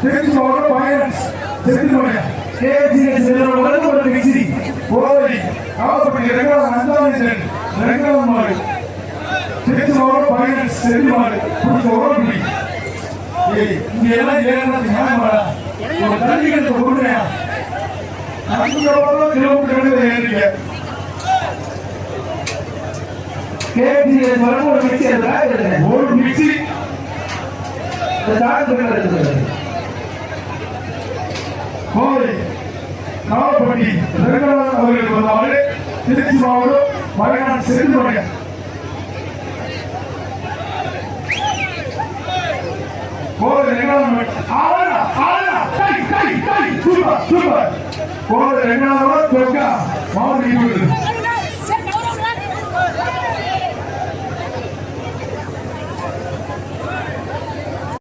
திருச்சி மாவட்டம் finance செட்டில்மலை KGs நிறுவனம் ஒரு மிக்சி கோவை காவல்பட்டி ரெங்கநாதன் மாடு திருச்சி மாவட்டம் பைனான்ஸ் செட்டில்மலை ஓரப்பள்ளி இங்க எல்லாம் ஏறினா ஒரு தள்ளிக்கிட்டு கொடுக்குறேன் 40 கிலோமீட்டர் ஏறிங்க கேஜிஎஸ் ஒரு மிக்சி ஒரு மிக்சி கோவை காவல்பட்டி ரெங்கநாதன் அவர்களுக்கு வந்தாலே திருச்சி மாவட்டம் பைனான்ஸ் செட்டில்மலை கோவை ரெங்கநாதன் சூப்பர் கோவை ரெங்கநாதன் மாவட்ட